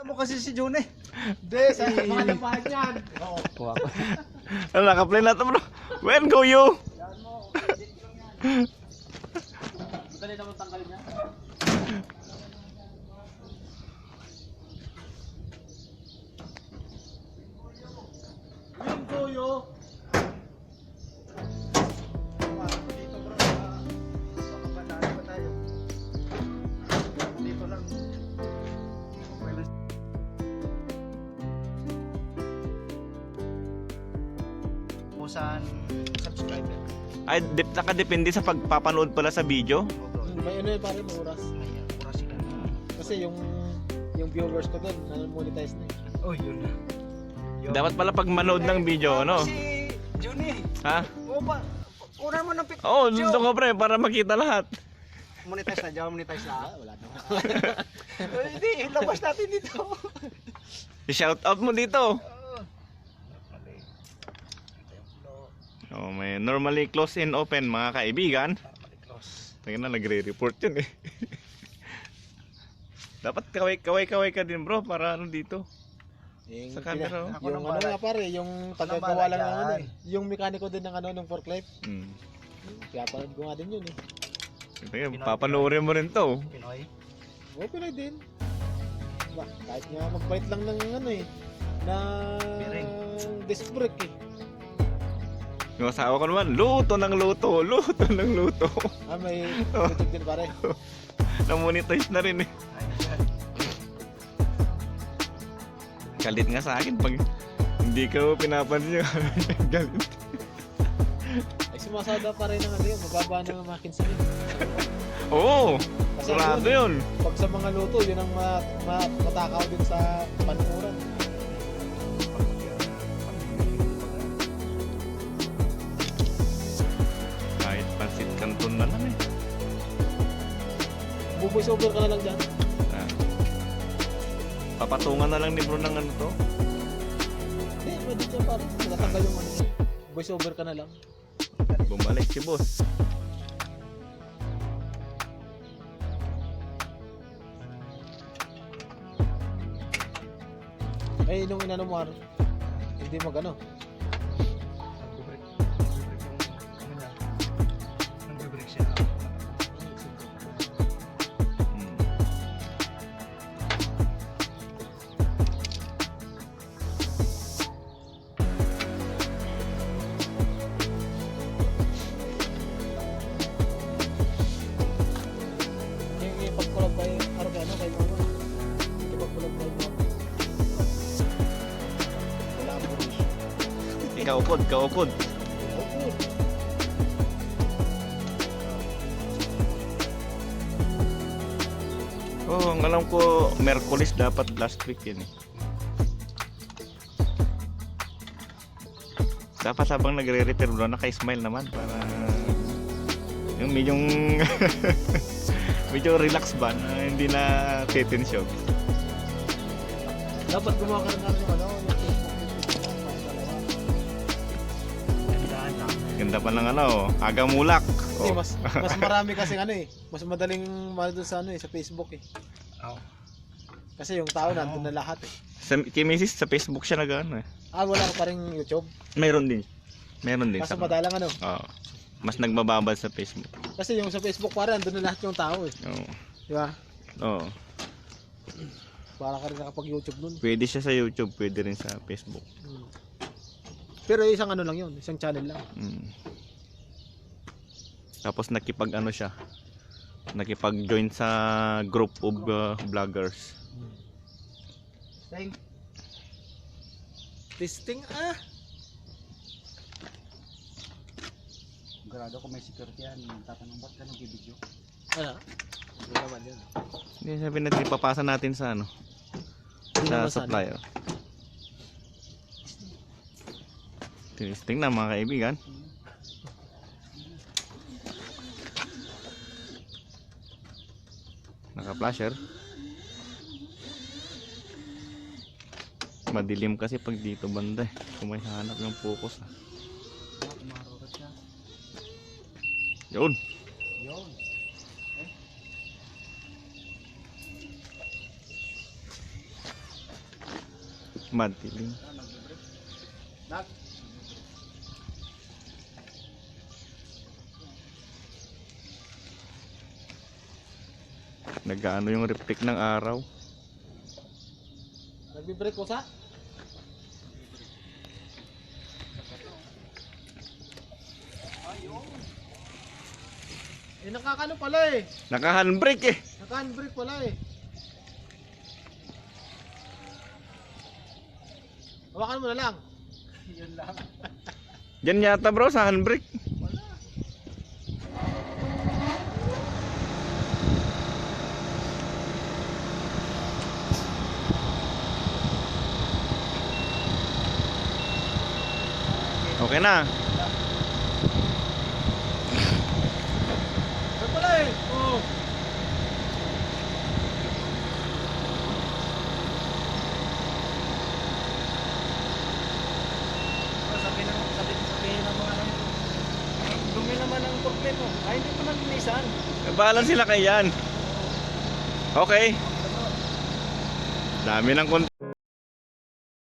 Mo kasi si June eh. Hindi, sa mga lapahan yan. Oo. Ano, naka-play na to bro. When go you? Madali naman tanggalin niya. Yung kuyo. Dito bro, baka madali pa tayo. Dito lang. Okay lang. Pusan subscriber. Ay, nakadepende sa pagpapanood pala sa video. May ano yun pare, may oras. Ayan, oras sila. Kasi yung viewers ko doon, monetize na eh. Oh, yun na. Dapat pala pag manood ng video, ano? Si June eh. Ha? Oo ba? Una mo ng picture. Oo, doon ko pre, para makita lahat. Monetize na, diyan monetize na. Wala na. Hindi, labas natin dito. I-shout out mo dito. Oh, may normally close and open mga kaibigan. Tingnan na, nagre-report yun eh. Dapat kaway ka din bro para ano dito. Yung, Sa camera, oh. Ako yung nang ano bahala. nga pare, yung Ako nang tagagawa bahala lang ng ano dyan. eh. Yung mekaniko din ng ano, ng forklift. Hmm. Kaya panood ko nga din yun eh. Tingnan, papanoorin mo rin to. Pinoy. Okay lang din. Ba, kahit nga magpalit lang ng ano eh. Na Bearing. disc brake eh. Yung asawa ko naman, luto ng luto. Ah, may YouTube din pare. Na-monetize na rin eh. Galit nga sa akin pag hindi ko pinapansin yung galit. Ay sumasada pa rin ng ano yun, mababa ng makinsa yun. Oo, Kasi sarado yun, yun. pag sa mga luto, yun ang matakaw din sa pankuran. Kahit pansit canton na lang eh. Buboys over ka na lang dyan. Ah. Papatungan na lang ni bro ng ano to. Hindi, pwede dyan pare. Natanggal yung ano. Voice over ka na lang. Bumalik si boss. Eh, nung inano mo, hindi magano. Nag-break siya. Hmm. Yung ipag-collab kayo, araw kay ano, kay mama. Ipag-collab kayo mama. Wala ang pulis. Ikaupod. Okay. Oh, ang alam ko, Merkulis dapat last week yun eh. Dapat habang nagre-repair bro, naka-smile naman para yung medyo relax ba na hindi na tetensyon. Dapat gumawa ka ng ano, yung Facebook, Ganda pa ng ano, aga mulak. Hindi, Oh. mas marami kasi ano eh. Mas madaling mahal doon sa ano eh, sa Facebook eh. Oh. Kasi yung tao nandun na lahat eh. Kay Mrs. sa Facebook siya nag-ano eh. Ah, wala ka pa rin YouTube. Meron din. Meron din. Kaso sa madalang ano. Oo. Mas nagbababad sa Facebook. Kasi yung sa Facebook para nandun na lahat yung tao eh. Oo. Di ba? Oo. Para ka rin nakapag-YouTube nun. Pwede siya sa YouTube, pwede rin sa Facebook. Hmm. Pero isang ano lang yun, isang channel lang. Mm. Tapos nakipag-ano siya. Nakipag-join sa group of vloggers. Thank Testing ah! Grado ko may security yan. Tatanong ba't ka nag-video? Ano? Hindi naman yun. Hindi sabi natin ipapasa natin sa ano. Hindi Sa naman supplier. Testing na mga kaibigan. Naka-flasher. Madilim kasi pag dito banda eh. Kung may hanap ng focus ah. Yun. Yun. Madilim. Nag. Nag-ano yung reflect ng araw. Nagbi-break ko sa? Eh, nakakano pala eh. Naka-handbrake eh. Naka-handbrake pala eh. Hawakan mo na lang. Yun lang. Yan yata bro sa handbrake. Okay na. Ano pala eh. Oo. Sabihin ng mga ano. Dumi naman ang forklift mo. Ay, hindi naman linisan. Balan sila kay yan. Okay. Dami ng